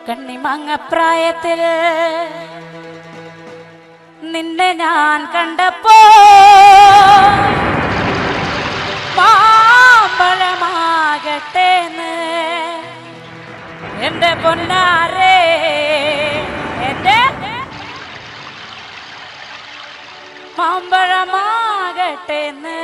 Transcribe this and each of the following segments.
കണ്ണിമങ്ങപ്രായത്തിൽ നിന്നെ ഞാൻ കണ്ടപ്പോ മാമ്പഴമാകട്ടേന്ന് എന്റെ പൊന്നാരേ, എന്റെ മാമ്പഴമാകട്ടേന്ന്.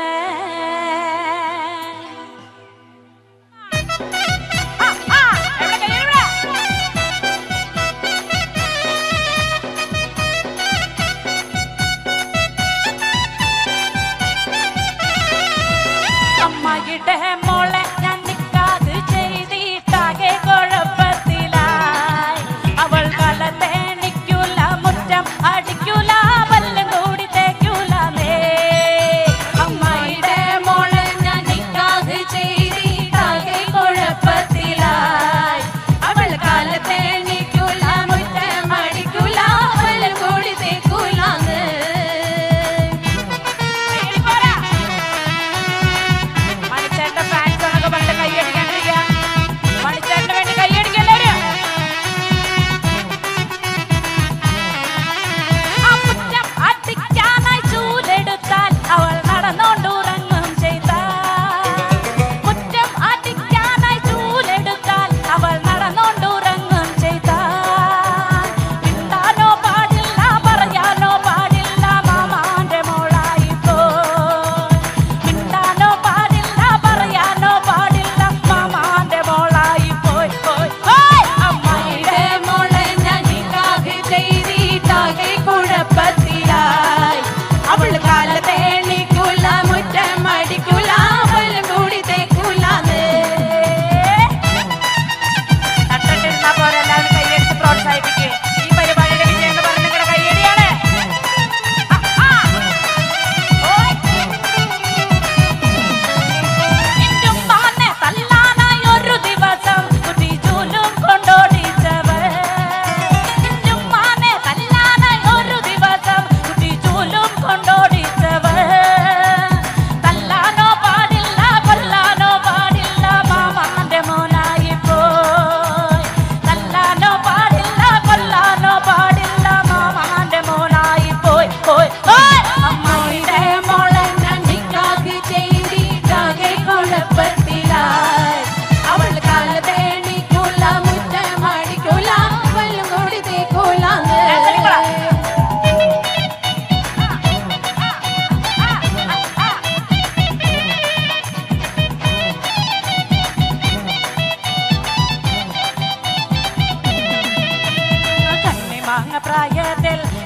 അമ്മയുടെ മോളെ ഞാൻ നിക്കാത് ചെയ്തിട്ടാകെ കുഴപ്പത്തിലായി. അവൾ കലത്തേണിക്കൂല, മുറ്റം അടിക്കൂല, പല്ലും കൂടി തേക്കൂലേ. അമ്മയുടെ മോളെ ഞാൻ നിക്കാത് ചെയ്തിട്ടാകെ കുഴപ്പത്തിലായി. അവൾ കലത്തേണിക്കൂല, മുറ്റം അടിക്കൂല, പല്ലും കൂടി തേക്കൂലേ.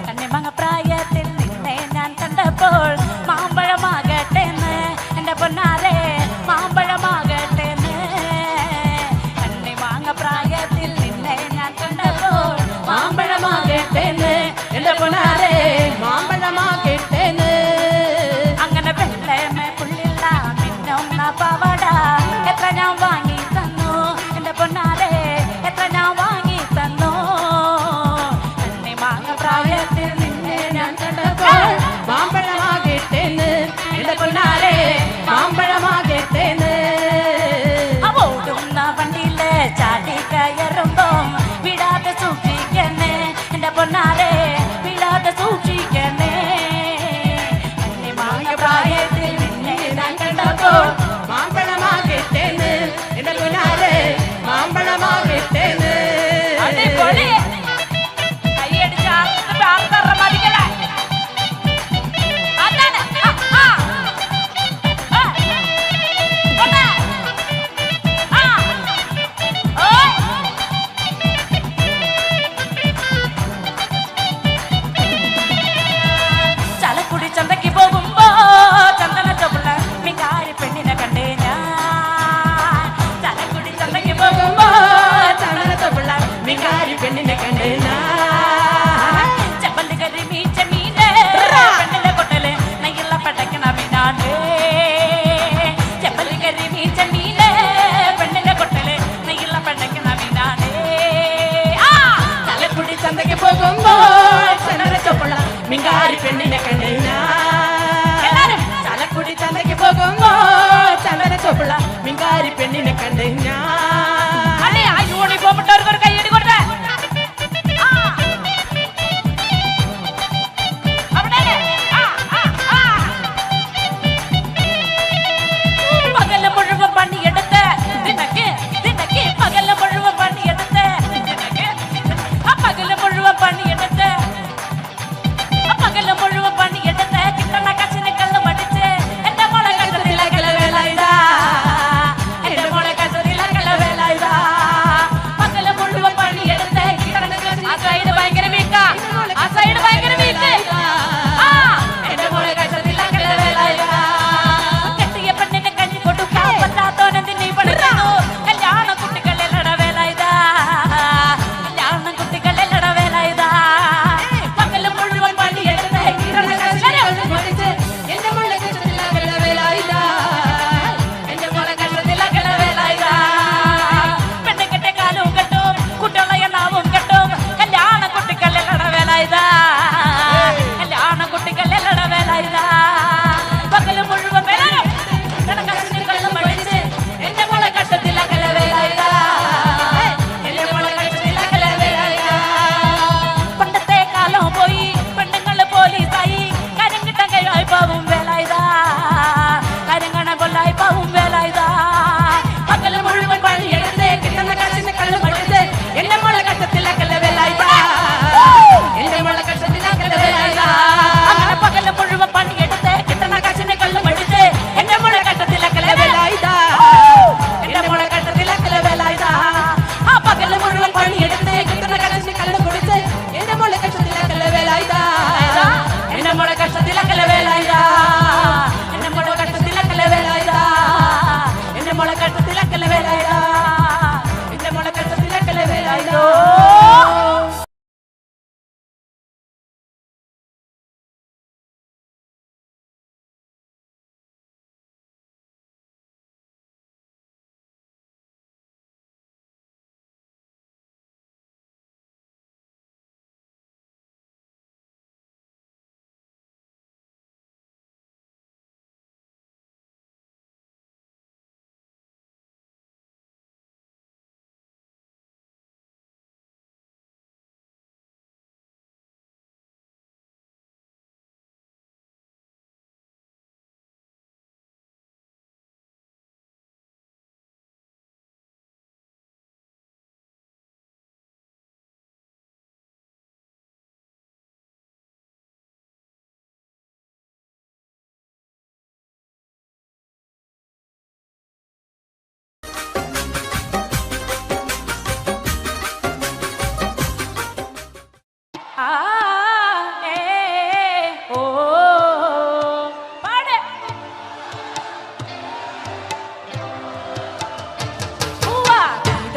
കണ്ണിമങ്ങപ്രായത്തിൽ നിന്നെ ഞാൻ കണ്ടപ്പോൾ മാമ്പഴമാകട്ടേന്ന് എന്റെ പൊന്നാരെ, മാമ്പഴമാകട്ടേന്ന്. കണ്ണിമങ്ങപ്രായത്തിൽ നിന്നെ ഞാൻ കണ്ടപ്പോൾ മാമ്പഴമാകട്ടേന്ന് എന്റെ പൊന്നാരെ, മാമ്പഴമാകട്ടേന്ന്. അങ്ങനെ വെള്ളമേ പുള്ളില്ല മിന്നുന്ന പവട എത്ര ഞാൻ വാങ്ങി തന്നു എന്റെ പൊന്നാരെ, എത്ര ഞാൻ വാങ്ങി തന്നു. പ്രായത്തിൽ നിന്നെ ഞാൻ കണ്ടപ്പോൾ മാമ്പഴമാകട്ടേന്ന് എന്റെ പൊന്നാരെ, മാമ്പഴമാകട്ടേന്ന്. ഓടുന്ന വണ്ടിയില് ചാടി കയറുമ്പോ വിടാതെ സൂക്ഷിക്കണേ എന്റെ പൊന്നാരെ, വിടാതെ സൂക്ഷിക്കണേ. പ്രായത്തിൽ നിന്നെ ഞാൻ കണ്ടപ്പോൾ മാമ്പഴമാകട്ടേന്ന് എന്റെ പൊന്നാരെ, മാമ്പഴമാകട്ടേന്ന്. അടിപൊളി. ചന്തയ്ക്ക് പോകുമ്പോ ചന്ദന ചുവള്ള മികാരി പെണ്ണിനെ കണ്ടേ ഞാൻ. ചലക്കുടി ചന്തയ്ക്ക് പോകുമ്പോ ചന്ദന ചുവള്ള മികാരി പെണ്ണിനെ കണ്ടേ ഞാൻ. ചെമ്പല്ലി കരി മീച്ച മീനെ പെണ്ണിലെ കൊട്ടല് നെയ്യുള്ള പടക്കണ മീനാണ്. ചെമ്പല്ലി കരി മീച്ച മീനെ പെണ്ണിലെ കൊട്ടല് നെയ്യുള്ള പടക്കണ മീനാണ്. ചലക്കുടി ചന്തയ്ക്ക് പോകുമ്പോ ചന്ദന ചുവള്ള മികാരി പെണ്ണിനെ കണ്ടേ ഞാൻ. ചലക്കുടി ചന്തയ്ക്ക് പോകുമ്പോ ചന്ദന ചുവള്ള മികാരി പെണ്ണിനെ കണ്ടേ ഞാൻ. യൂണിഫോം ഇട്ടവർക്ക് കൈയടി കൊടുത്തേ.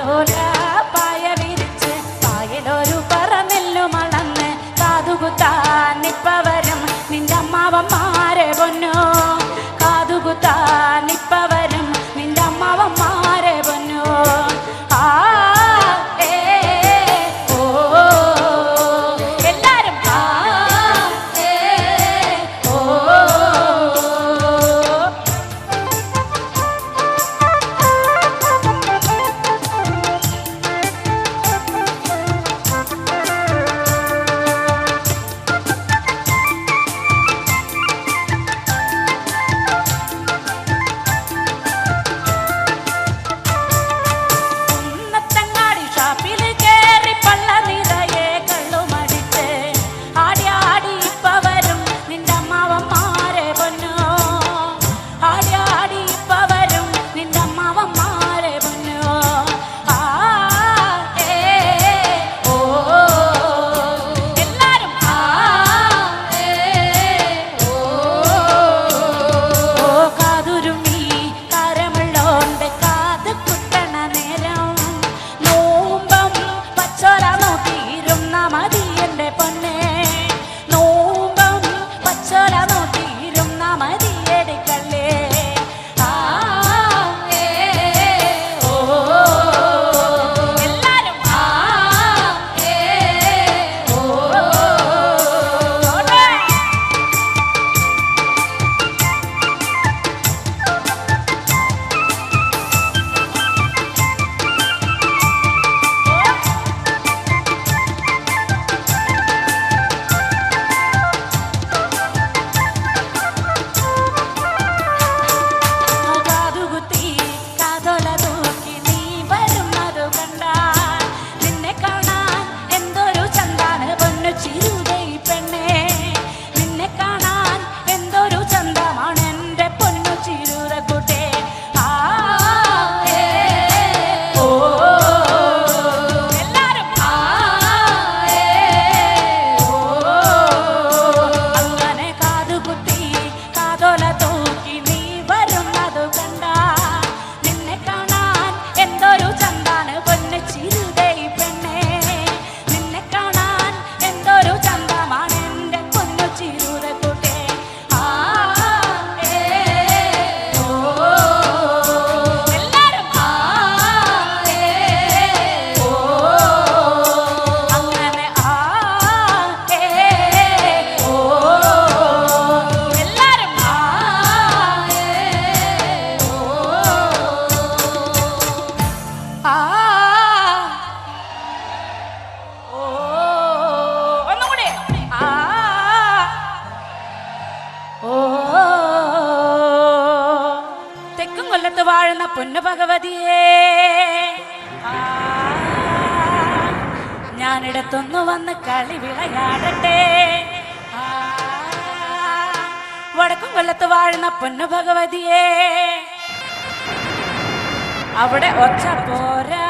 താലോല പായ വിരിച്ച് പായലൊരു പറന്നെല്ലു മളന്ന് കാതുകുത്താനിപ്പവരും നിന്റെ അമ്മാവന്മാരെ പൊന്നോ കാതുകുത്താനിപ്പവരും നിന്റെ അമ്മാവന്മാരെ പൊന്നോ വാഴുന്ന പൊന്നു ഭഗവതിയേ ഞാനിടത്തൊന്നു വന്ന് കളി വിളയാടട്ടെ വടക്കും കൊല്ലത്ത് വാഴുന്ന പൊന്നു ഭഗവതിയേ അവിടെ ഒച്ച പോരാ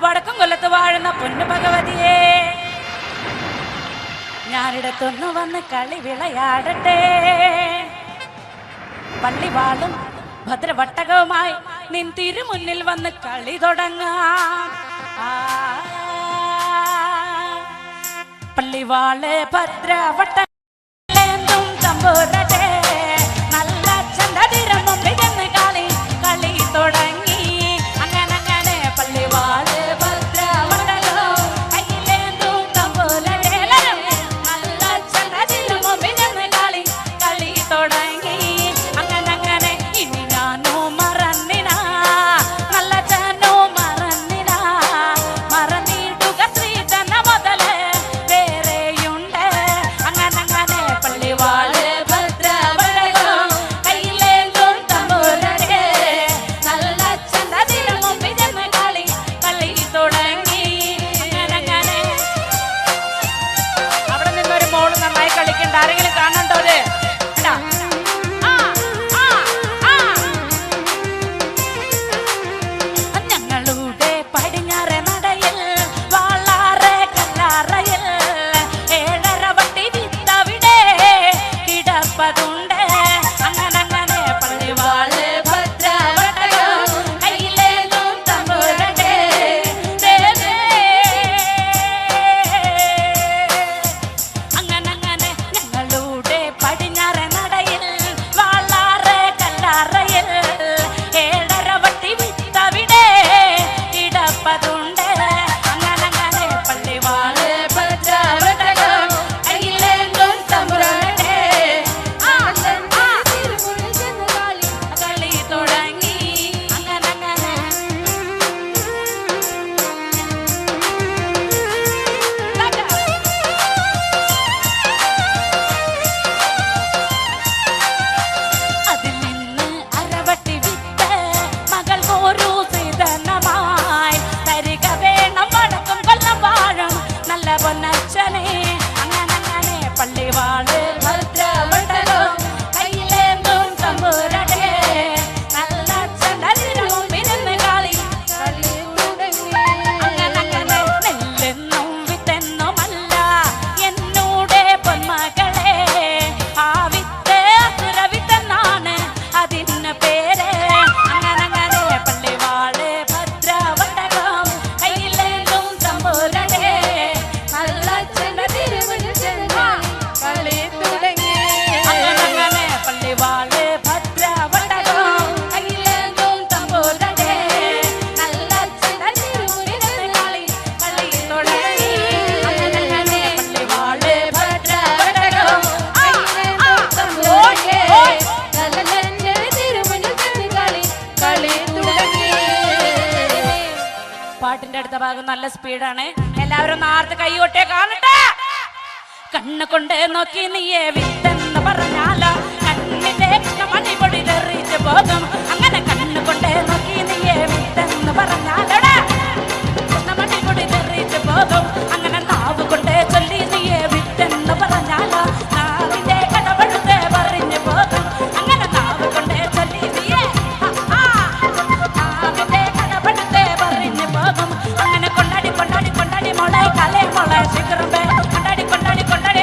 വടക്കും കൊല്ലത്ത് വാഴുന്ന പൊന്നു ഭഗവതിയേ ഞാനിടത്തൊന്നു വന്ന് കളി വിളയാടട്ടെ പള്ളിവാളും ഭദ്രവട്ടകവുമായി നിൻ തിരുമുന്നിൽ വന്ന് കളി തുടങ്ങാം പള്ളിവാള് ഭദ്രവട്ടം തമ്പൂരട്ടെ നല്ല ചന്തതിരം മുമ്പിൽ ചെന്ന് കളി കളി തുടങ്ങി അങ്ങനെ പള്ളിവാള് ഭദ്രവട്ടകം കയ്യിലേന്തും തമ്പൂരട്ടെ നല്ല ചന്തതിരം മുമ്പിൽ ചെന്ന് കളി കളി തുടങ്ങി പള്ളിവാള് പേര്. അങ്ങനെ പള്ളിവാള് ഭദ്രവട്ടകം കയ്യിലേന്തും തമ്പുരാനെ നല്ലച്ഛന്റെ തിരുമുന്നിൽ കളി തുടങ്ങി. അങ്ങനെ പള്ളിവാള് ഭദ്രവട്ടകം കയ്യിലേന്തും തമ്പുരാനെ നല്ലച്ഛന്റെ തിരുമുന്നിൽ കളി തുടങ്ങി. അങ്ങനെ പള്ളിവാള് ഭദ്രവട്ടകം പാട്ടിന്റെ അടുത്ത ഭാഗം നല്ല സ്പീഡാണ്. എല്ലാവരും നാർത്ത് കൈകൊട്ടേ കാണട്ടെ. കണ്ണ് കൊണ്ട് നോക്കി നീയെ വിത്തെന്ന് പറഞ്ഞാലോ കണ്ണിന്റെ മണി പൊടിയിലെറിച്ച് പോകും. അങ്ങനെ കണ്ണ് കൊണ്ട് നോക്കി നീയെ വിത്തെന്ന് പറഞ്ഞാലോടാ മണി പൊടിയിലെറിച്ച് പോകും. അങ്ങനെ നാവ് കൊണ്ട് ചൊല്ലി നീയെ വിത്തെന്ന് പറഞ്ഞാലോ നാവിന്റെ കടപടുത്ത് പറഞ്ഞു പോകും. അങ്ങനെ നാവ് കൊണ്ട് ചൊല്ലി നീയെ നാവിന്റെ കടപടുത്ത് പറഞ്ഞു പോകും. അങ്ങനെ കൊണ്ടാടി കൊണ്ടാടി കൊണ്ടാടി മോളെ കലേ മോളെ ശിഖരമ്പേ കൊണ്ടാടി കൊണ്ടാടി കൊണ്ടാടി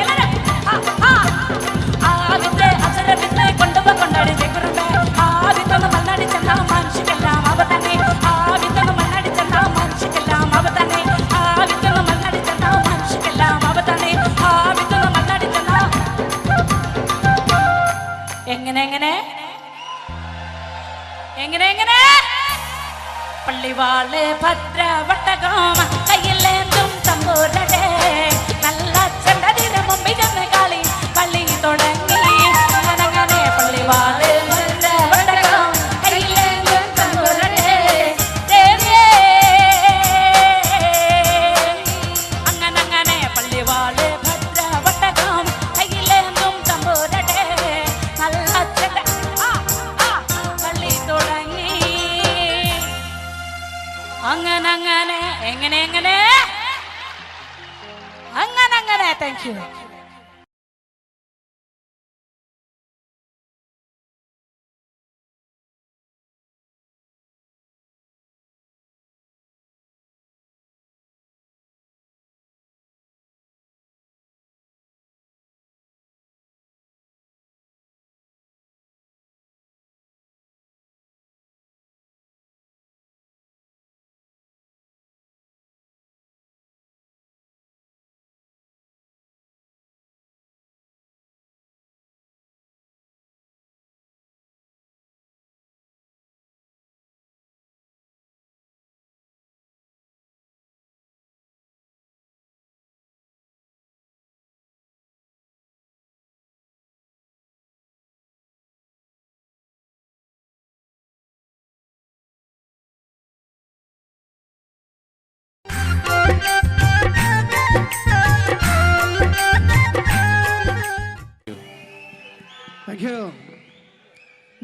ആവിന്റെ അസുരവിത്ത് കൊണ്ടുപോ കൊണ്ടാടി ശിഖരമ്പേ. ആവിത്തൊന്ന് മണ്ണാടി ചെന്നാ മനുഷ്യക്കെല്ലാം അവ തന്നെ. ആവിത്തൊന്ന് മണ്ണാടി ചെന്നാ മനുഷ്യക്കെല്ലാം അവ തന്നെ. ആവിത്തൊന്ന് മണ്ണാടി ചെന്നാ മനുഷ്യക്കെല്ലാം അവ തന്നെ. ആവിത്തൊന്ന് മണ്ണാടി ചെന്നാ എങ്ങനെ എങ്ങനെ എങ്ങനെ എങ്ങനെ പള്ളിവാള് ഭദ്രവട്ടകം കയ്യിലേന്തും തമ്പുരാനെ നല്ലച്ഛന്റെ തിരുമുമ്പിൽ കളി പള്ളി തുടങ്ങി. അങ്ങനെ പള്ളിവാള് ഭദ്രവട്ടകം കയ്യിലേന്തും തമ്പുരാനെ ദേവിയേ. അങ്ങനെ പള്ളിവാള് ഭദ്രവട്ടകം കയ്യിലേന്തും തമ്പുരാനെ നല്ലച്ഛന്റെ പള്ളി തുടങ്ങി. അങ്ങനെ എങ്ങനെ അങ്ങനെ താങ്ക് യു.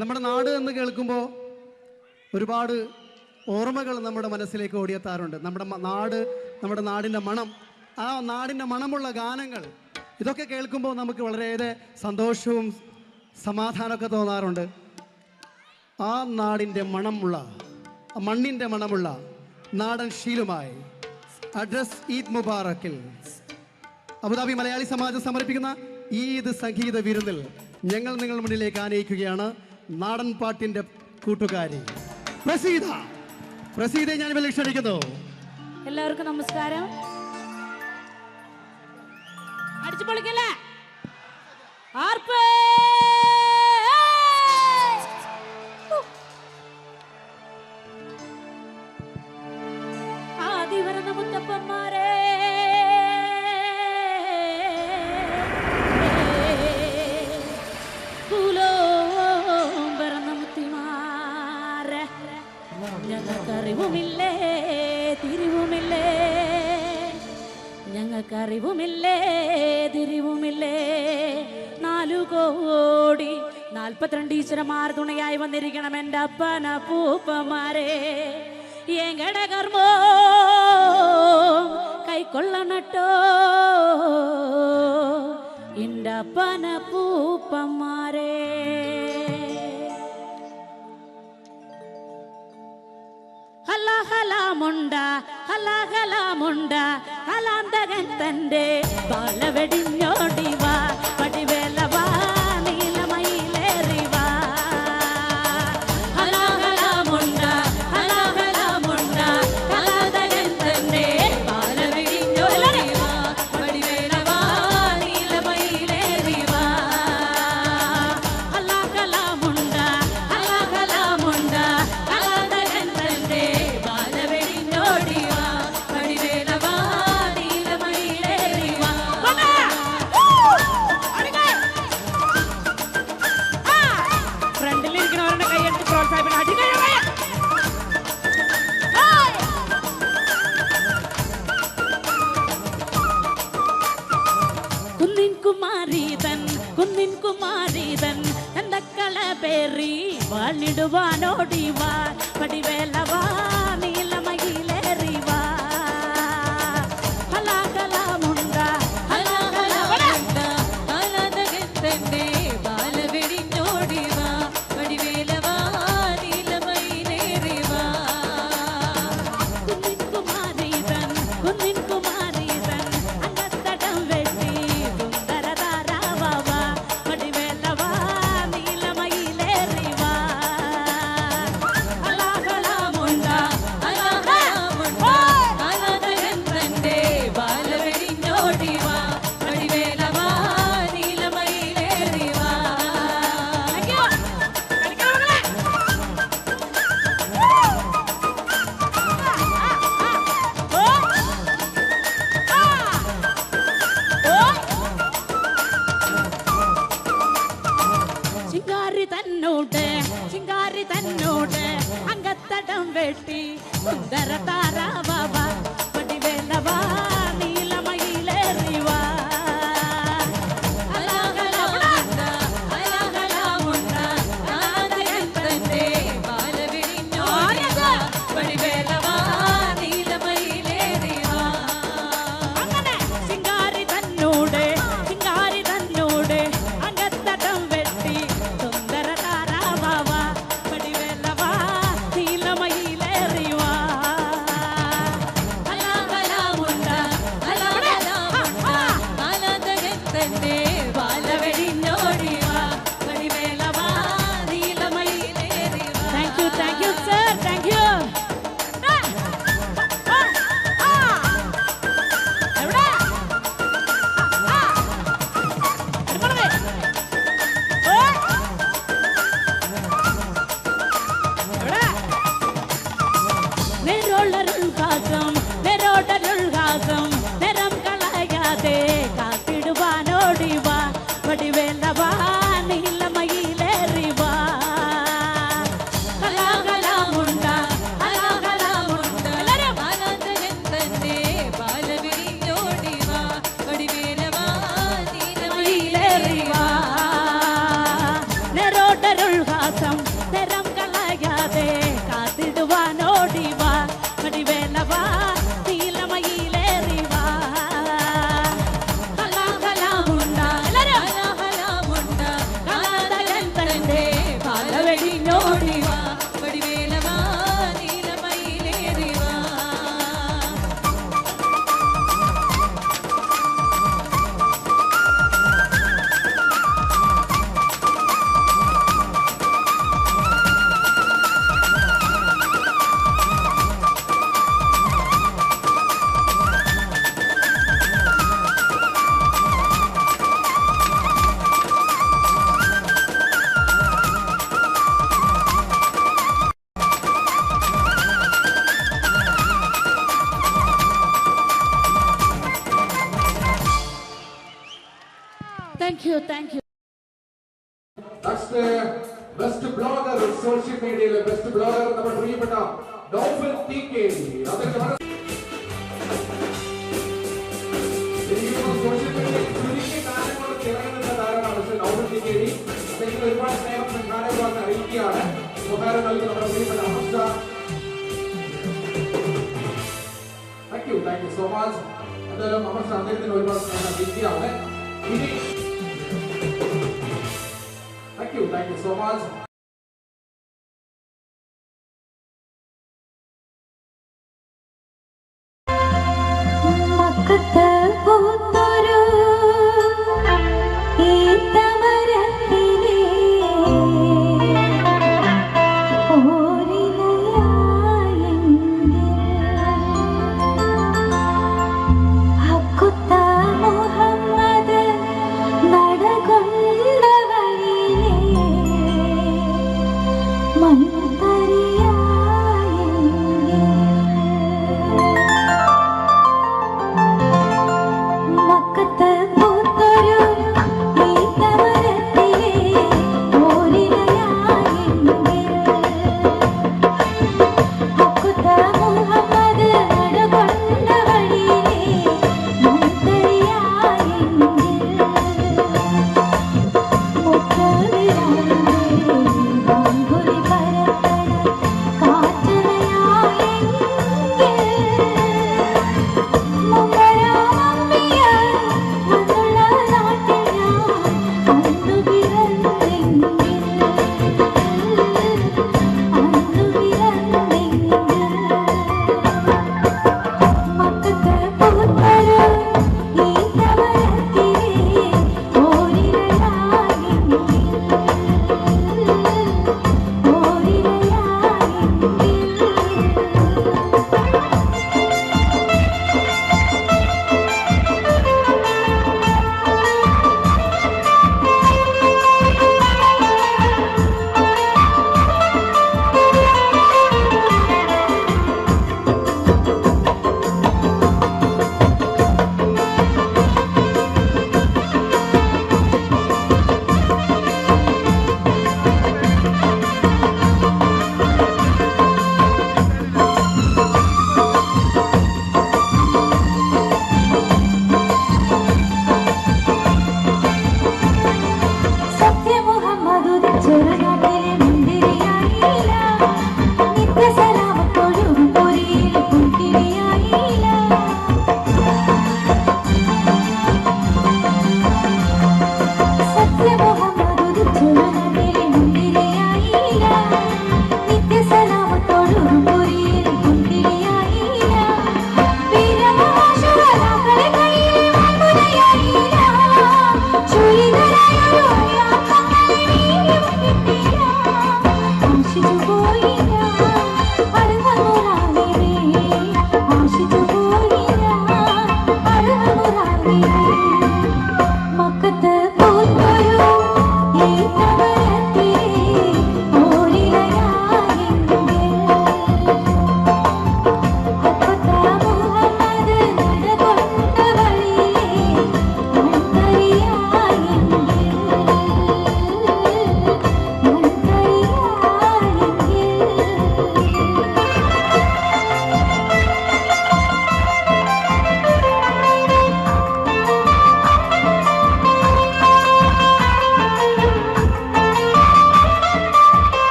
നമ്മുടെ നാട് എന്ന് കേൾക്കുമ്പോൾ ഒരുപാട് ഓർമ്മകൾ നമ്മുടെ മനസ്സിലേക്ക് ഓടിയെത്താറുണ്ട്. നമ്മുടെ നാടിൻ്റെ മണം, ആ നാടിൻ്റെ മണമുള്ള ഗാനങ്ങൾ, ഇതൊക്കെ കേൾക്കുമ്പോൾ നമുക്ക് വളരെയേറെ സന്തോഷവും സമാധാനമൊക്കെ തോന്നാറുണ്ട്. ആ നാടിൻ്റെ മണമുള്ള, മണ്ണിൻ്റെ മണമുള്ള നാടൻ ശീലുമായി അഡ്രസ് ഈദ് മുബാറക്കിൽ അബുദാബി മലയാളി സമാജം സമർപ്പിക്കുന്ന ഈദ് സംഗീത വിരുന്നിൽ ഞങ്ങൾ നിങ്ങളുടെ മുന്നിലേക്ക് ആനയിക്കുകയാണ് നാടൻ പാട്ടിൻ്റെ കൂട്ടുകാരി പ്രസീദയെ ഞാൻ ഇവിടെ ക്ഷണിക്കുന്നു. എല്ലാവർക്കും നമസ്കാരം. അടിച്ചു പൊളിക്കല്ലേ ആർപ്പേ. ആദിവരണ മുത്തപ്പന്മാരെ ഞങ്ങൾക്കറിവുമില്ലേ തിരിവുമില്ലേ, ഞങ്ങൾക്കറിവുമില്ലേ തിരിവുമില്ലേ. 4,42 ഈശ്വരന്മാർ തുണയായി വന്നിരിക്കണം എൻ്റെ അപ്പന പൂപ്പന്മാരെ. എങ്കട കർമ്മോ കൈക്കൊള്ളണട്ടോ എൻ്റെ അപ്പന പൂപ്പന്മാരെ. ഹലാമുണ്ട ഹലാമുണ്ട ഹലാന്തകൻ തൻ്റെ ബാലവെടിഞ്ഞോടിവാ പടിവേലവാ നീലമയിലേറിവാ. പ്രോത്സാഹിപ്പിക്കണം. അടിക്കഴിയ കുന്നിൻ കുമാരീതൻ എന്തക്കള പേറി വാണിടുവാനോടിവാ പടിവേലവാ നീലമയിലേറിവാ ഹലാകലാമുണ്ട ഹലാകലാമുണ്ട ബാലവെടിഞ്ഞോടിവാ പടിവേലവാ നീലമയിലേറിവാ കുന്നിൻ കുമാരീതൻ അങ്കത്തടം വെട്ടി സുന്ദരതാരാവാ പടിവേലവാ നീലമയിലേറിവാ ഹലാകലാമുണ്ട ഹലാകലാമുണ്ട ബാലവെടിഞ്ഞോടിവാ പടിവേലവാ നീലമയിലേറിവാ. ചിങ്കാരി തന്നോട് അങ്കത്തടം വെട്ടി സുന്ദര താരാവാ പടിവേലവാ നീലമയിലേറിവാ ഹലാകലാമുണ്ട ഹലാകലാമുണ്ട ബാലവെടിഞ്ഞോടിവാ പടിവേലവാ നീലമയിലേറിവാ. അങ്ങനെ ചിങ്കാരി തന്നോട് അങ്കത്തടം വെട്ടി സുന്ദര താരാവാ പടിവേലവാ നീലമയിലേറിവാ ഹലാകലാമുണ്ട ഹലാകലാമുണ്ട ബാലവെടിഞ്ഞോടിവാ പടിവേലവാ നീലമയിലേറിവാ. Thank you sir, thank you. നിറം കളയാതെ കാത്തിടുവാനോടിവാ പടിവേലവാ നീലമയിലേറിവാ ഹലാകലാമുണ്ട ബാലവെടിഞ്ഞോടിവാ പടിവേലവാ നീലമയിലേറിവാ നിറോടരുൾഹാസം നിറം കളയാതെ കാത്തിടുവാനോടിവാ പടിവേലവാ നീലമയിലേറിവാ ഹലാകലാമുണ്ട ബാലവെടിഞ്ഞോടിവാ പടിവേലവാ നീലമയിലേറിവാ. Thank you. That's the best blogger, social media best blogger നമ്മുടെ പ്രിയപ്പെട്ട ഡോഫിൻ TK. സോഷ്യൽ മീഡിയയിൽ ചുരുങ്ങിയ കാര്യങ്ങൾ തിരയുന്ന താരമാണ് ഡോഫിൻ TK. അദ്ദേഹത്തിന് ഒരുപാട് സ്നേഹം സംഘാടകർക്ക് അറിയിക്കുകയാണ്. ഉപകാരം നൽകി നമ്മുടെ പ്രിയപ്പെട്ട അമർഷ. Thank you so much. എന്തായാലും അമർഷ അദ്ദേഹത്തിന് ഒരുപാട് സ്നേഹം അറിയിക്കുകയാണ്. ഇനി Thank you so much. മക്കത്ത് പൂത്തൊരു ഈത്തമരത്തിലെ ഓരിലയായെങ്കിൽ ഹക്കുത്ത മുഹമ്മദ് നടകൊണ്ട വഴിയിലേ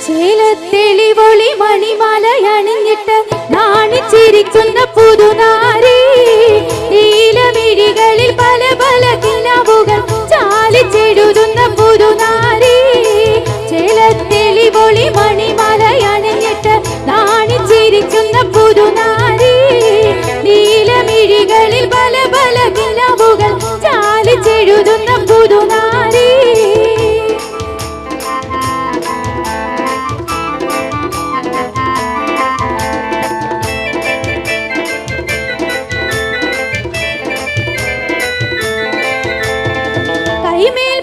ചേലത്തെളിവൊളി മണിമലയണിഞ്ഞിട്ട് നാണിച്ചിരിക്കുന്ന പുതുനാരി നീലമിഴികളിൽ പല പല കിനാവുകൾ ചാലിച്ചെഴുതുന്ന പുതുനാരി ചേലത്തെളിവൊളി മണിമലയണിഞ്ഞിട്ട് നാണിച്ചിരിക്കുന്ന പുതുനാരി നീലമിഴികളിൽ പല പല കിനാവുകൾ ചാലിച്ചെഴുതുന്ന പുതുനാരി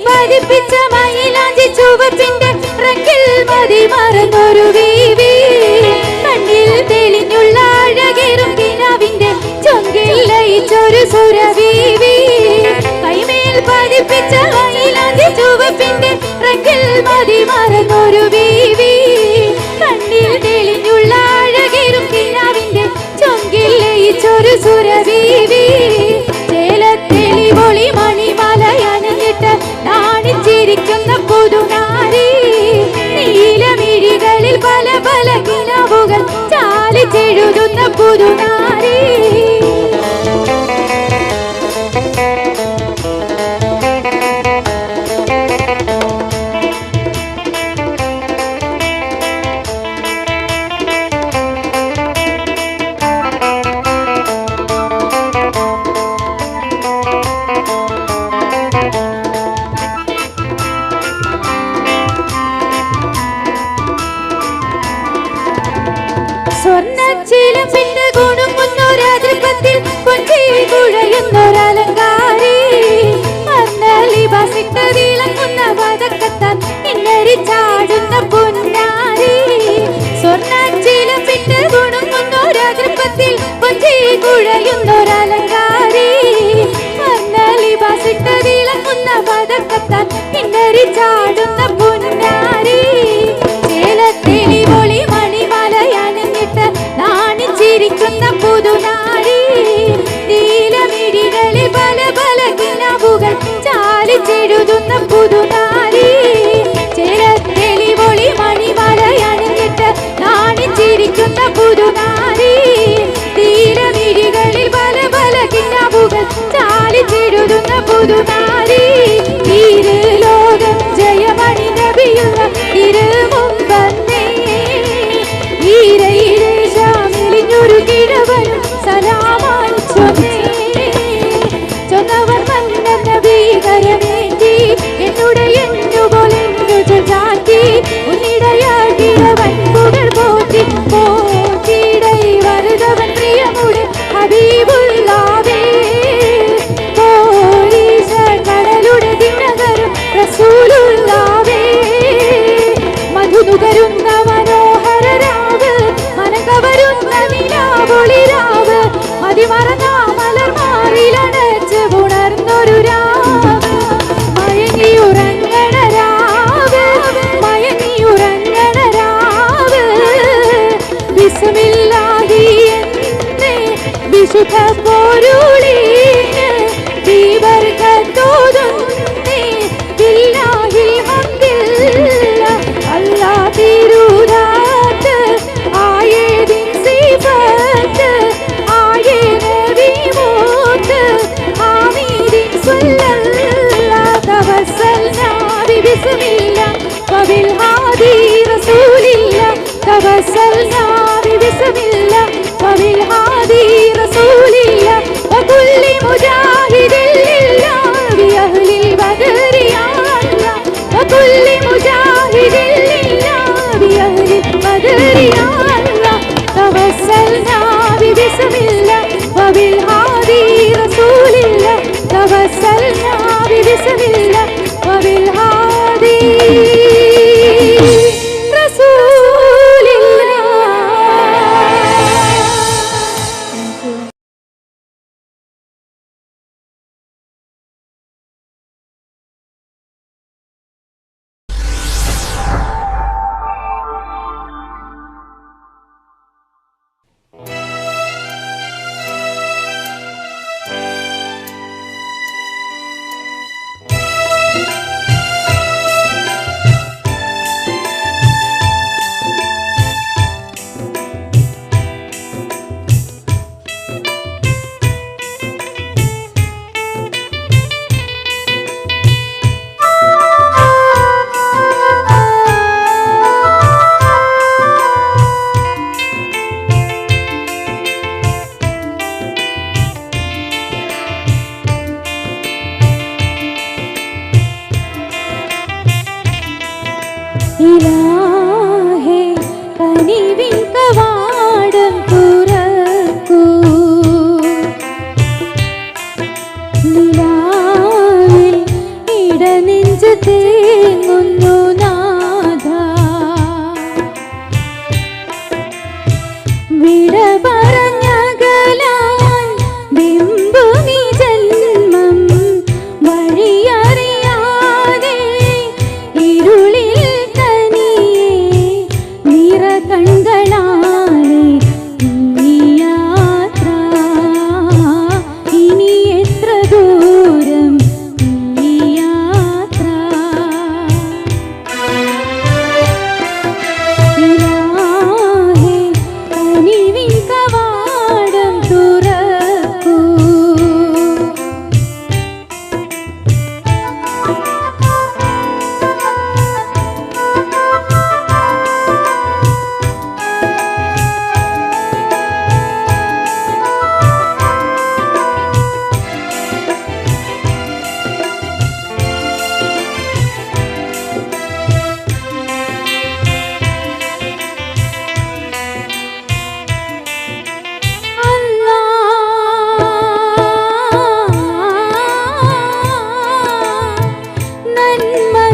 പതിപ്പിച്ച മയിലാഞ്ചി ചുവപ്പിന്റെ റങ്കിൽ മതി മറന്നൊരു വീവി കണ്ണിൽ തെളിഞ്ഞുള്ള അഴകേറും കിനാവിന്റെ ചൊങ്കിൽ ലയിച്ചൊരു സുരവീവി കൈമേൽ പതിപ്പിച്ച മയിലാഞ്ചി ചുവപ്പിന്റെ റങ്കിൽ മതി മറന്നൊരു വീവി കണ്ണിൽ തെളിഞ്ഞുള്ള അഴകേറും കിനാവിന്റെ ചൊങ്കിൽ ലയിച്ചൊരു സുരവീവി ചേലത്തെളിവൊളി മണിമലയണിഞ്ഞിട്ട് നാണിച്ചിരിക്കുന്ന പുതുനാരി നീലമിഴികളിൽ പല പല കിനാവുകൾ ചാലിച്ചെഴുതുന്ന പുതുനാരി സ്വർണ്ണച്ചിലമ്പിന്റെ ഗുണുങ്ങുന്നൊരതിർപ്പത്തിൽ പൊഞ്ചി കുഴയുന്നൊരലങ്കാരി മർന്നലിബാസിട്ട വിളങ്ങുന്ന പതക്കത്താൽ ഇന്നരി ചാടുന്ന പൊന്നാരി സ്വർണ്ണച്ചിലമ്പിന്റെ ഗുണുങ്ങുന്നൊരതിർപ്പത്തിൽ പൊഞ്ചി കുഴയുന്നൊരലങ്കാരി മർന്നലിബാസിട്ട വിളങ്ങുന്ന പതക്കത്താൽ ഇന്നരി ചാടുന്ന പൊന്നാരി ചേലത്തെളിവൊളി മണിമലയണിഞ്ഞിട്ട് നാണിച്ചിരിക്കുന്ന പുതുനാരി നീലമിഴികളിൽ പല പല കിനാവുകൾ ചാലിച്ചെഴുതുന്ന പുതുനാരി ചേലത്തെളിവൊളി മണിമലയണിഞ്ഞിട്ട് നാണിച്ചിരിക്കുന്ന പുതുനാരി നീലമിഴികളിൽ പല പല കിനാവുകൾ ചാലിച്ചെഴുതുന്ന പുതുനാരി ഇരു ലോകം ജയമണി നബിയുള്ള ഇരുമുമ്പന്നേ ഈരയിലേശാമിലിഞ്ഞൊരു കിഴവനും സലാമായി ചൊന്നേ ചൊന്നവർ മന്നന്ന ഭീകരമേറ്റി എന്നുടെ എന്നുപോലെന്നു ചാറ്റി ഉന്നിടയാകിഴവൻ പുകൾ പോറ്റി പോറ്റിടൈ വരുതവൻ പ്രിയമുടെ ഹബീബുല്ലാവേ പോലീശ കടലുടെ ദിനകരും റസൂലുള്ളാവേ മധുനുകരുന്ന മനോഹര രാവ് മനകവരുന്ന നിലാവൊളിരാവ് മതിമറന്ന മലർമാറിലണച്ച് ഉണർന്നൊരു രാവ് മയങ്ങിയുറങ്ങണ രാവ് മയങ്ങിയുറങ്ങണ രാവ് ബിസ്മില്ലാഹി എന്നേ വിശുദ്ധ പൊരുളിന് ദീപർക്കത്തോതുന്നേ ബില്ലാഹിൽ ഹംദില്ല അല്ലാ തിരുദാത്ത് ആയേദിൻ സിഫത്ത് ആയേ നബി മൂത്ത് ആമീദിൻ സ്വല്ലല്ലാഹ് തവസ്സൽനാ ബിസ്മില്ലാ വബിൽ ഹാദി റസൂലില്ലാ തവസ്സൽനാ ബിസ്മില്ലാ വബിൽ ഹാദി റസൂലില്ലാ വകുല്ലി മുജാഹിദിൻ ലില്ലാഹ് ബിഅഹ്ലിൽ ബദരി യാ അല്ലാഹ് വകുല്ലി മുജാഹിദിൻ ലില്ലാഹ് ബിഅഹ്ലിൽ ബദരി യാ അല്ലാഹ് തവസ്സൽനാ ബിസ്മില്ലാ വബിൽ ഹാദി റസൂലില്ലാ തവസ്സൽനാ ബിസ്മില്ലാ വബിൽ ഹാദി വിട പറഞ്ഞകലാൻ ബിംബുമി ജന്മം വഴിയറിയാതെ ഇരുളിൽ തനിയെ നിറകണ്ണുകളാലെ ഈ യാത്ര ഇനി എത്ര ദൂരം ഈ യാത്ര ഇലാഹേ കനിവിൻ കവാടം തുറക്കൂ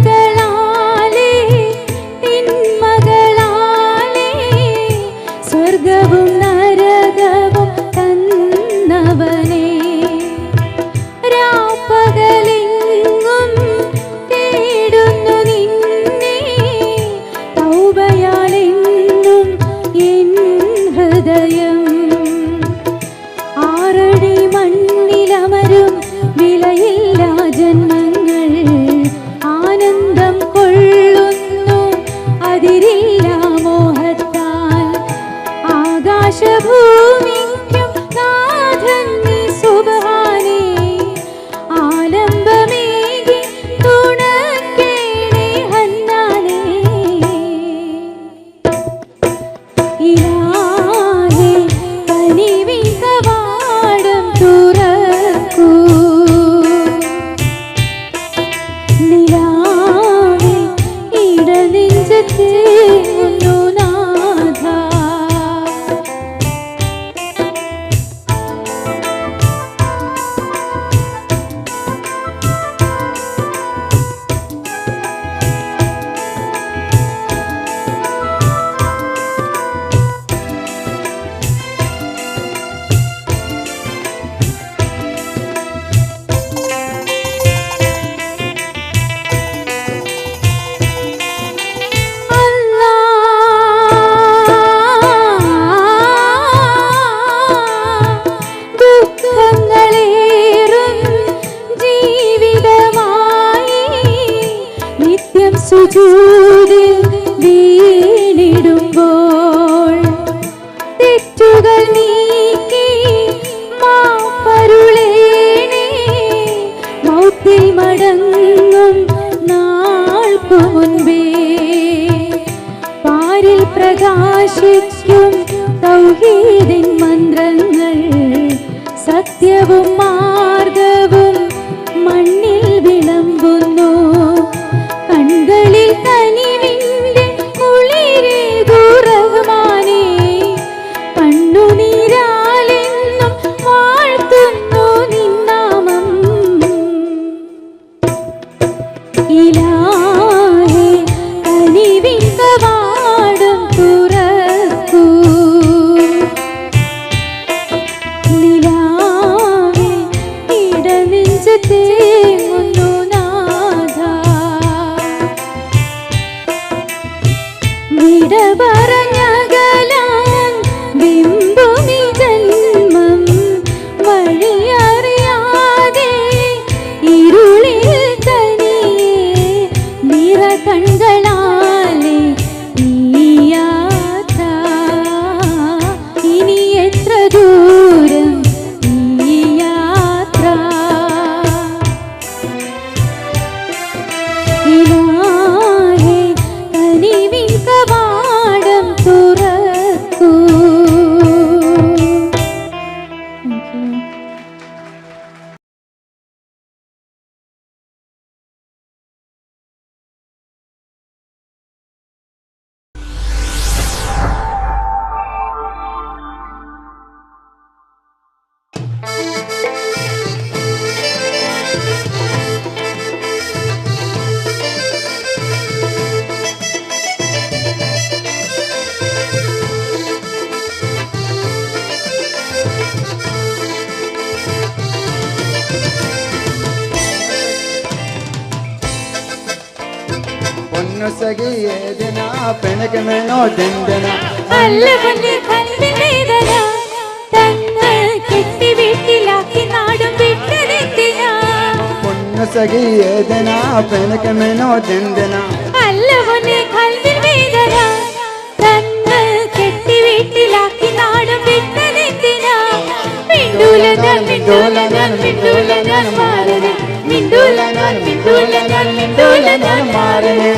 നന്മകളാലേ തിന്മകളാലേ സ്വർഗവും നരകവും തന്നവനേ രാപ്പകലെങ്ങും തേടുന്നു നിന്നെ തൗബയാലെന്നും എൻ ഹൃദയം ആറടി മണ്ണിലമരും വിലയില്ലാ ജന്മങ്ങൾ ആനന്ദം കൊള്ളുന്നു അതിരില്ല മോഹത്താൽ ആകാശഭൂമിക്കും നാഥൻ നീ സുബ്ഹാനേ ആലംബമേകി തുണക്കേണേ ഹന്നാനേ ഇലാഹേ കനിവിൻ കവാടം തുറക്കൂ നിലാവേ ഇടനെഞ്ചത്തേക്കുന്നു നാഥ ദുഃഖങ്ങളേറും ജീവിതമായി നിത്യം സുജൂദിൽ വീണിടുമ്പോൾ തെറ്റുകൾ നീക്കി മാപ്പരുളേണേ മൗത്തിൽ മടങ്ങും നാൾക്കു മുൻപേ പാരിൽ പ്രകാശിക്കും തൗഹീദിൻ മന്ത്രങ്ങൾ സത്യവും മാർഗവും മണ്ണിൽ വിളമ്പുന്നു കൺകളിൽ കനിവിന്റെ കുളിരേകൂ റഹ്മാനേ കണ്ണുനീരാലെന്നും വാഴ്ത്തുന്നു നിന്നാമം ഇലാഹേ കനിവിൻ കവാടം തുറക്കൂ നിലാവേ പൊന്നുസഖി ഏതിനാ പെനകമെന്നോ ദന്തന അല്ല പൊന്നെ കൽവിൻ വേദന തന്ന് കെട്ടി വീട്ടിലാക്കി നാടും വിട്ടതെന്തിനാ പൊന്നുസഖി ഏതിനാ പെനകമെന്നോ ദന്തന അല്ല പൊന്നെ കൽവിൻ വേദന തന്ന് കെട്ടി വീട്ടിലാക്കി നാടും വിട്ടതെന്തിനാ മിണ്ടൂല ഞാൻ മിണ്ടൂല ഞാൻ മിണ്ടൂല ഞാൻ മാറണേ മിണ്ടൂല ഞാൻ മിണ്ടൂല ഞാൻ മിണ്ടൂല ഞാൻ മാറണേ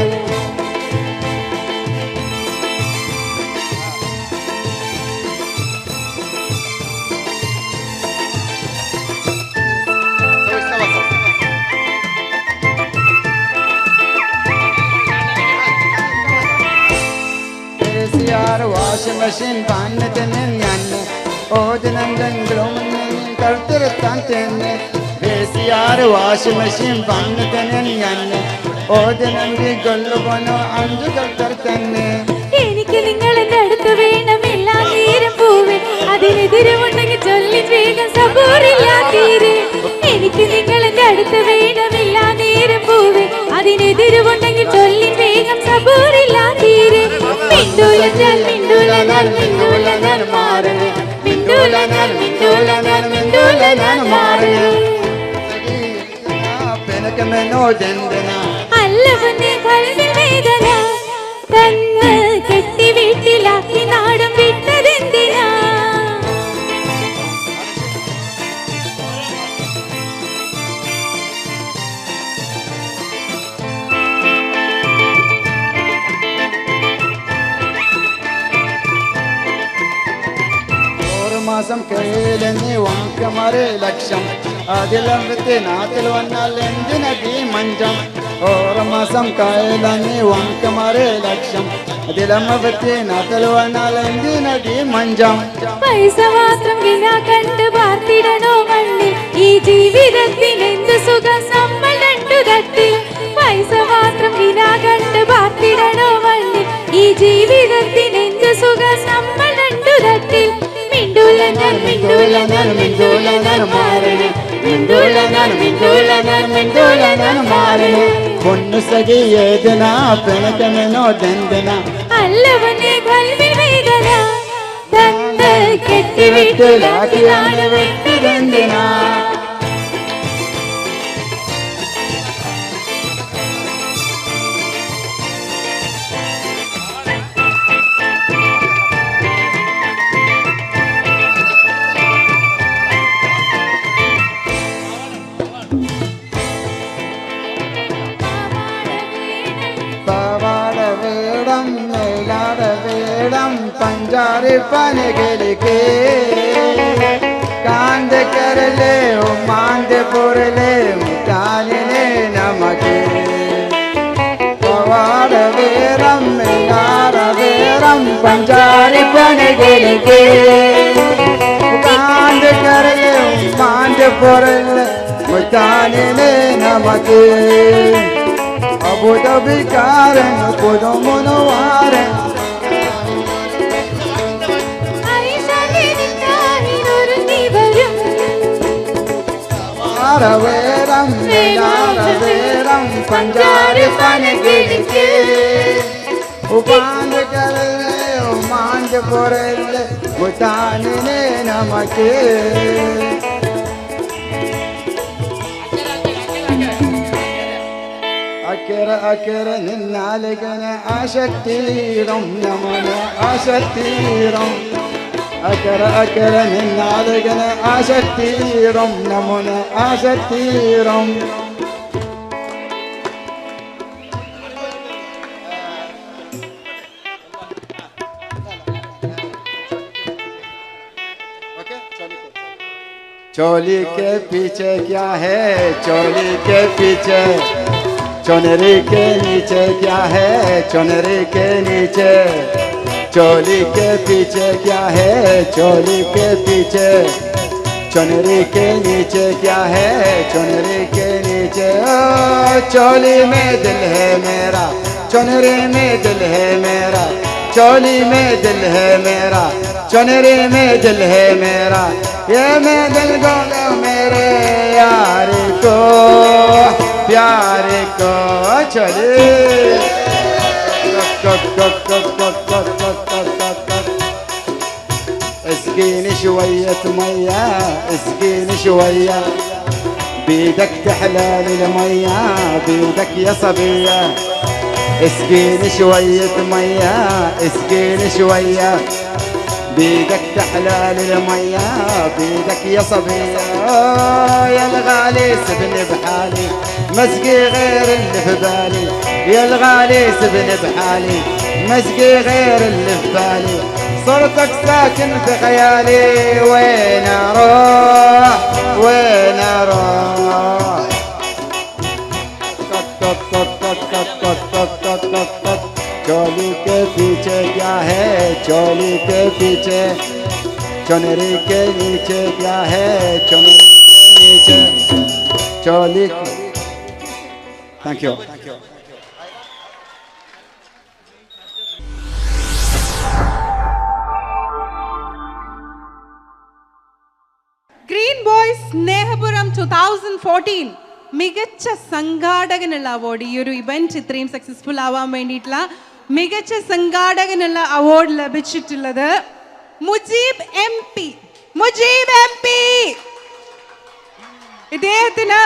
വാഷിംഗ് മെഷീൻ പാന്നത്തിന് ഞാൻ ഓജനന്തെങ്കിലും കഴുത്തിരുത്താൻ തന്നെ വാഷിംഗ് മെഷീൻ പാന്നത്തിന് ഞാൻ ഓജനന്തി കൊല്ലുപോനോ അഞ്ചു കഴുത്തർ തന്നെ എനിക്ക് നിങ്ങളെന്റെ അടുത്ത് വേണം എല്ലാ നേരം പൂവേ അതിനെതിരുമുണ്ടെങ്കിൽ ചൊല്ലി വേഗം സബൂറില്ലാ തീരെ എനിക്ക് നിങ്ങളെന്റെ അടുത്ത് വേണം എല്ലാ നേരം പൂവേ അതിനെതിരുമുണ്ടെങ്കിൽ ചൊല്ലി വേഗം സബൂറില്ലാ തീരെ മിണ്ടൂല ഞാൻ മിണ്ടൂല ഞാൻ മിണ്ടൂല ഞാൻ മാറണേ മിണ്ടൂല ഞാൻ മിണ്ടൂല ഞാൻ മിണ്ടൂല ഞാൻ മാറണേ പെനകമെന്നോ ദന്തന അല്ല പൊന്നെ കൽവിൻ വേദന തന്ന് കെട്ടി വീട്ടിലാക്കി നാടും വിട്ടതെന്തിനാ മാസം കയ്യിലെന്നി വാക്കമാരെ ലക്ഷം അതിലമ്പത്തെ നാട്ടിൽ വന്നാൽ എന്തിനീ മഞ്ചം ഓരോ മാസം കയ്യിലെന്നി വാക്കമാരെ ലക്ഷം അതിലമ്പത്തെ നാട്ടിൽ വന്നാൽ എന്തിനീ മഞ്ചം പൈസ മാത്രം വില കണ്ട് പാർത്തിടണോ മണ്ണിൽ ഈ ജീവിതത്തിൽ എന്ത് സുഖം നമ്മൾ രണ്ടു തട്ടിൽ പൈസ മാത്രം വില കണ്ട് പാർത്തിടണോ മണ്ണിൽ ഈ ജീവിതത്തിൽ എന്ത് സുഖം നമ്മൾ രണ്ടു തട്ടിൽ മിണ്ടൂല ഞാൻ മിണ്ടൂല ഞാൻ മിണ്ടൂല ഞാൻ മാറണേ മിണ്ടൂല ഞാൻ മിണ്ടൂല ഞാൻ മിണ്ടൂല ഞാൻ മാറണേ പൊന്നുസഖി ഏതിനാ പെനകമെന്നോ ദന്തന അല്ല പൊന്നെ കൽവിൻ വേദന തന്ന് കെട്ടി വീട്ടിലാക്കി നാടും വിട്ടതെന്തിനാ पंजारी पाने के लिए कांद कर ले मांद पुर ले मुटाने नमके Pawar verum malar verum Panjari पाने के लिए कांद कर ले मांद पुर ले मुटाने नमके अब तभी कारण पुदो मनोवारे വേരം വേരം പഞ്ചാരി പനകിടിക്ക് ഉപാന്ത് കരല്ലേ ഉമാന്ത് പൊരല്ലേ മുത്താനിനെ നമക്ക് അക്കര അക്കര നിന്നാലികന ആശക്തിയിടും നമന ആശക്തിയിടും അക്കര അക്കര നിന്നാലികന ആശക്തിയിടും നമന ആശക്തിയിടും चोली के पीछे क्या है चोली के पीछे चुनरी के नीचे क्या है चुनरी के नीचे चोली के पीछे क्या है चोली के पीछे चुनरी के नीचे क्या है चुनरी के नीचे ओ चोली में दिल है मेरा चुनरी में दिल है मेरा चोली में दिल है मेरा चुनरी में दिल है मेरा ये मैं दिल को मेरे यार को प्यार को चले اسقيني شوية مية اسقيني شوية بيدك تحلال المية بيدك يا صبية اسقيني شوية مية اسقيني شوية بيدك تحلال المية بيدك يا صبية يا الغالي سبني بحالي مسقي غير اللي في بالي يا الغالي سبني بحالي مسقي غير اللي في بالي صرتك ساكن في خيالي وين اروح وين اروح चोली के पीछे क्या है चोली के पीछे चुनरी के नीचे क्या है चुनरी के नीचे चोली thank you green boys Snehapuram 2014 മികച്ച സംഘാടകനുള്ള അവാർഡ്. ഈ ഒരു ഇവന്റ് ഇത്രയും സക്സസ്ഫുൾ ആവാൻ വേണ്ടിയിട്ടുള്ള മികച്ച സംഘാടകനുള്ള അവാർഡ് ലഭിച്ചിട്ടുള്ളത് മുജീബ് MP. മുജീബ് MP ഇദ്ദേഹത്തിന്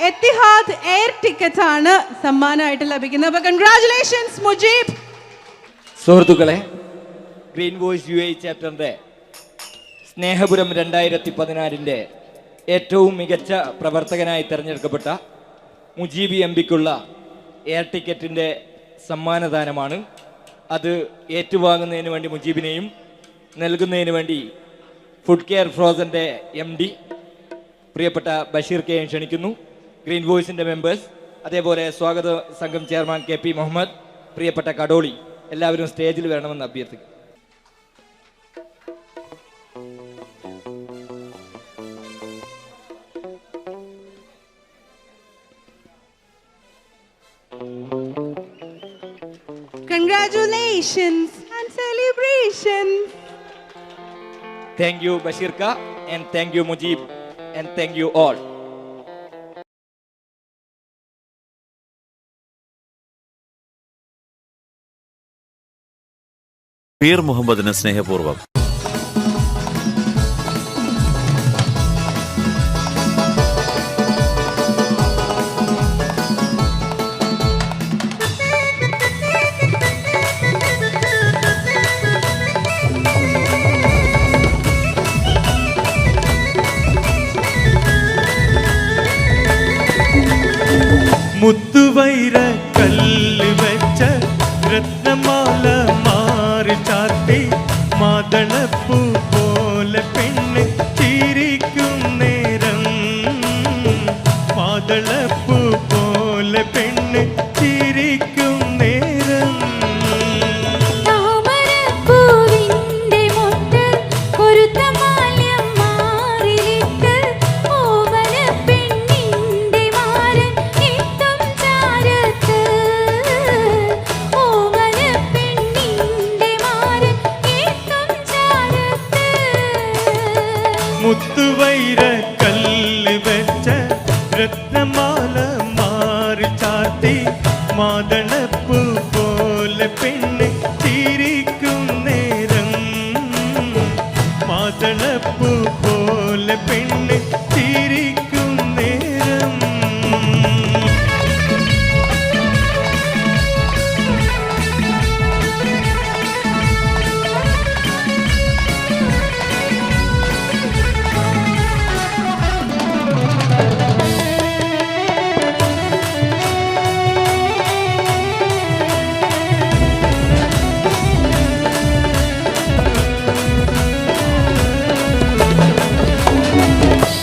എത്തിഹാദ് എയർ ടിക്കറ്റ് ആണ് സമ്മാനമായിട്ട് ലഭിക്കുന്നത്. അപ്പോൾ കൺഗ്രാറ്റുലേഷൻസ് മുജീബ്. സുഹൃത്തുക്കളെ, ഗ്രീൻ വോയ്സ് UAE ചാപ്റ്ററിന്റെ സ്നേഹപുരം 2014 ഏറ്റവും മികച്ച പ്രവർത്തകനായി തിരഞ്ഞെടുക്കപ്പെട്ട മുജീബ് MPക്കുള്ള എയർ ടിക്കറ്റിൻ്റെ സമ്മാനദാനമാണ്. അത് ഏറ്റുവാങ്ങുന്നതിന് വേണ്ടി മുജീബിനെയും നൽകുന്നതിന് വേണ്ടി ഫുഡ് കെയർ ഫ്രോസൻ്റെ MD പ്രിയപ്പെട്ട ബഷീർ കെയും ക്ഷണിക്കുന്നു. ഗ്രീൻ വോയ്സിൻ്റെ മെമ്പേഴ്സ്, അതേപോലെ സ്വാഗത സംഘം ചെയർമാൻ KP മുഹമ്മദ്, പ്രിയപ്പെട്ട കഡോളി, എല്ലാവരും സ്റ്റേജിൽ വരണമെന്ന് അഭ്യർത്ഥിക്കുന്നു. Congratulations and celebrations. Thank you Bashir Ka and thank you Mujib and thank you all. പീർ മുഹമ്മദിന് സ്നേഹപൂർവ്വം. മുത്തുവൈര കല്ല് വെച്ച രത്നമാല മാറി ചാത്തി മാതളപ്പൂ പോലെ പെണ്ണ് ചിരിക്കും നേരം മാതളപ്പൂ പോലെ പെണ്ണ് ചിരിക്കും നേരം താമരപ്പൂവിന്റെ മൊട്ട് കൊരുത്ത മാല്യം മാറിലിട്ട് ഓമനപ്പെണ്ണിന്റെ മാരൻ എത്തും ചാരത്ത് ഓമനപ്പെണ്ണിന്റെ മാരൻ എത്തും ചാരത്ത് മുത്തുവൈര കല്ല് വെച്ച രത്നമാല മാറി ചാത്തി മാതളപ്പൂ പോലെ പെണ്ണ് ചിരിക്കും നേരം മാതളപ്പൂ പോലെ പെണ്ണ് ചിരിക്കും നേരം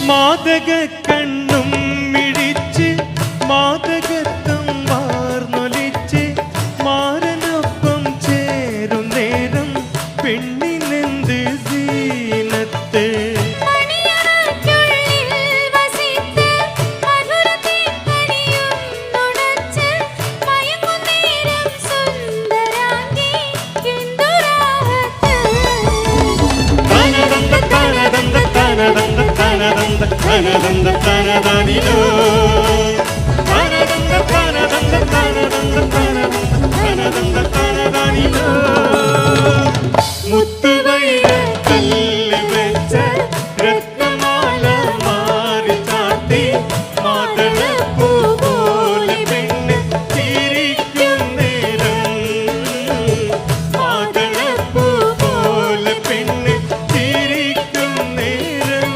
മാതക കണ്ണും മിഴിച്ച് മാതകത്വം വാർന്നൊലിച്ച് മാരനൊപ്പം ചേരും നേരം പെണ്ണിനെന്ത് സീനത്ത് മണിയറയ്ക്കുള്ളിൽ വസിത്ത് മധുരതീക്കണിയും നുണച്ച് മയങ്ങുന്നേരം സുന്ദരാംഗി എന്തുരാഹത്ത് തനദന്ത തനദന്ത തനദന്ത തനദന്ത തനദന്ത തനദാനിലോ തനദന്ത തനദന്ത തനദന്ത തനദന്ത തനദന്ത തനദാനിലോ തനതാനിലോ മുത്തുവൈര കല്ല് വെച്ച രത്നമാല മാറി ചാത്തി മാതളപ്പൂ പോലെ പെണ്ണ് ചിരിക്കും നേരം മാതളപ്പൂ പോലെ പെണ്ണ് ചിരിക്കും നേരം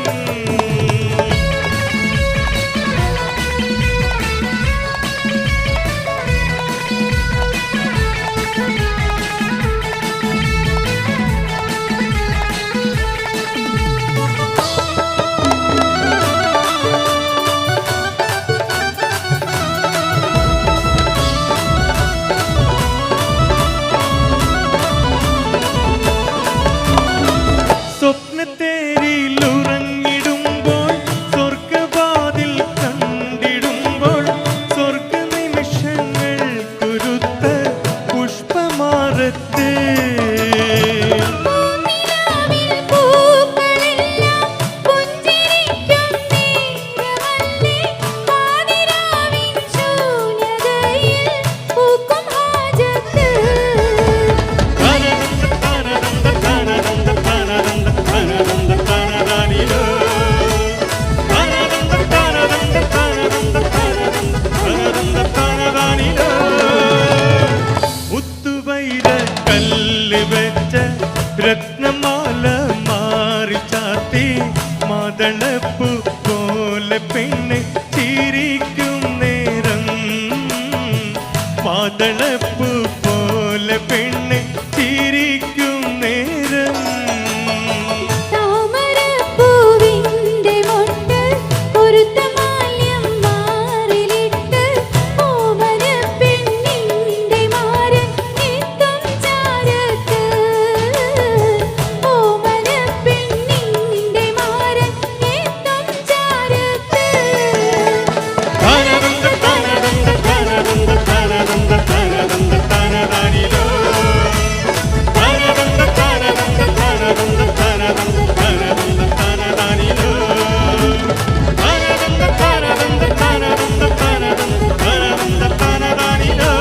സ്വപ്നത്തേരിയിലുറങ്ങിടുമ്പോൾ സ്വർഗവാതിൽ കണ്ടിടുമ്പോൾ സ്വർഗ നിമിഷങ്ങൾ കുരുത്ത പുഷ്പമാറത്ത് മുത്തുവൈര കല്ല് വെച്ച രത്നമാല മാറി ചാത്തി മാതളപ്പൂ പോലെ പെണ്ണ് ചിരിക്കും നേരം മാതളപ്പൂ പോലെ പെണ്ണ് ചിരിക്കും നേരം താമരപ്പൂവിന്റെ മൊട്ട് പൊരുത്ത മാല്യം മാറിലിട്ട് ഓമനപ്പെണ്ണിന്റെ മാരൻ എത്തും ചാരത്ത് ഓമനപ്പെണ്ണിന്റെ മാരൻ എത്തും ചാരത്ത് തനതന്ത തനതന്ത തനതന്ത തനതന്ത തനതന്ത തനതാനിലോ തനതന്ത തനതന്ത തനതന്ത തനതന്ത തനതന്ത തനതാനിലോ തനതന്ത തനതന്ത തനതന്ത തനതന്ത തനതന്ത തനതാനിലോ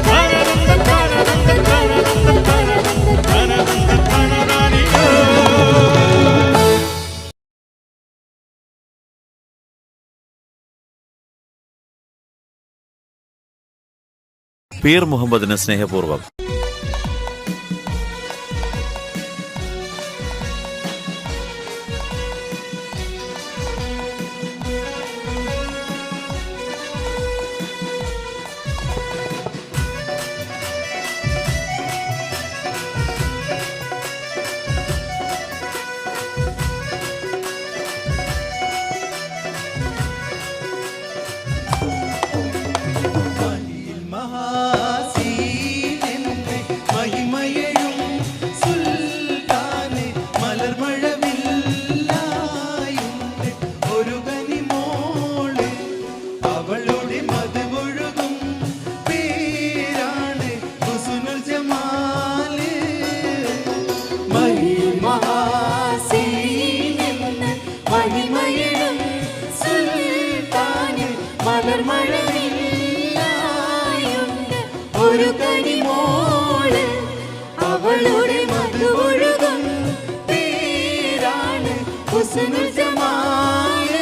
തനതന്ത തനതന്ത തനതന്ത തനതന്ത തനതന്ത തനതാനിലോ പീർ മുഹമ്മദിന് സ്നേഹപൂർവ്വം. ഒരു കനിമോള് അവളുടെ മധുവൊഴുകും പേരാണ് ഹുസ്നുൽ ജമാല്.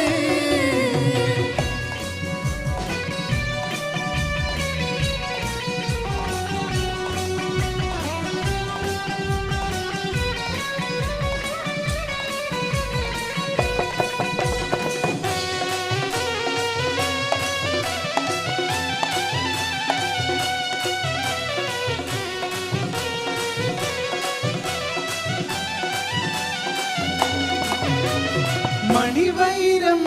മണിവൈരം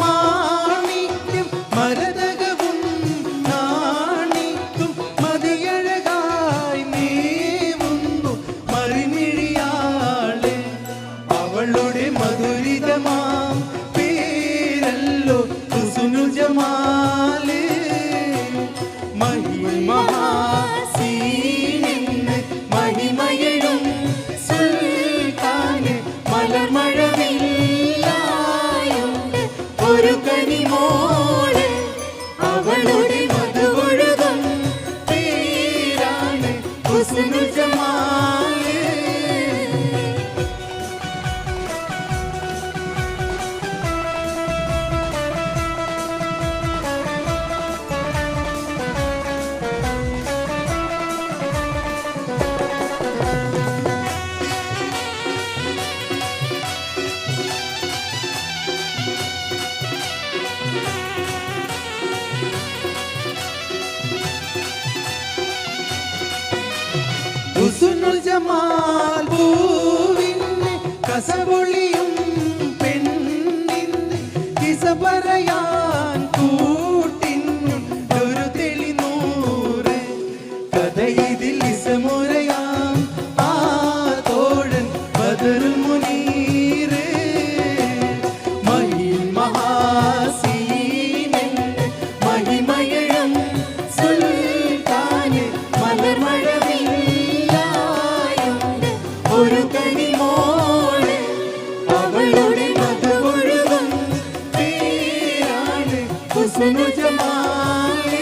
മാണിക്യം മരതകവും നാണിക്കും മതിയഴകായി നീവുന്നു മറിമിഴിയാളെ അവളുടെ മധുരിതമാം പേരല്ലോ ഹുസ്നുൽ ജമാല്. മഹാസീനെന്ന് മഹിമയഴും സുൽത്താന് മലർമഴവില്ലായുണ്ട് കസപൊളിയും പെണ്ണിന് കിസ പറയാൻ കൂട്ടിനൊരു തെളിനൂറ് കഥ ഇതിൽ ഇസമുറയാം ആ തോഴൻ ബദറുൽ മുനീറ് മഹിൽ മഹാസീനൻ മഹിമയഴും സുൽത്താന് മലർമഴവില്ലായുണ്ട് ഒരു കനിമോള് അവളുടെ മധുവൊഴുകും പേരാണ് ഹുസ്നു ജമാല്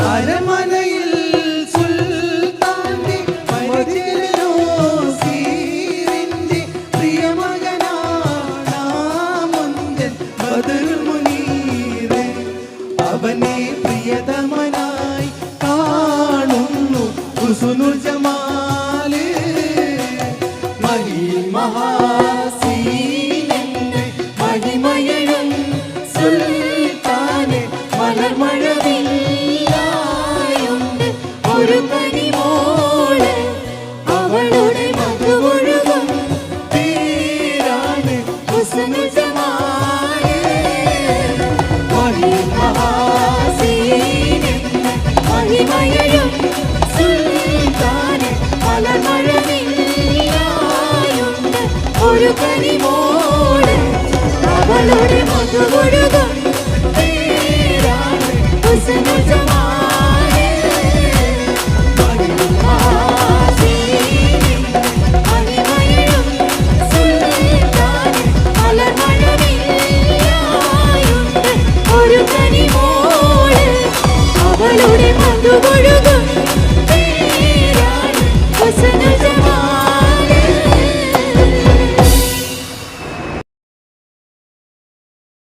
അരമനയിൽ സുൽത്താന്റെ പരിചരനോ സീറിന്റെ പ്രിയമകനാമുന്തൻ ബദറുൽ മുനീറ് അവനെ പ്രിയതമനായി കാണുന്നു ഹുസ്നുൽ ജമാല് മഹിൽ മഹാസീനന്റെ മഹിമയഴും സുൽത്താന് മലർമഴവില്ലായുണ്ട് ഒരു കനിമോള് അവളുടെ മധുവൊഴുകും പേരാണ് ഹുസ്നു ജമാല് മഹിൽ മഹാസീനൻ മഹിമയഴും സുൽത്താന് മലർമഴവില്ലായുണ്ട് ഒരു കനിമോള് അവളുടെ മധുവൊഴുകും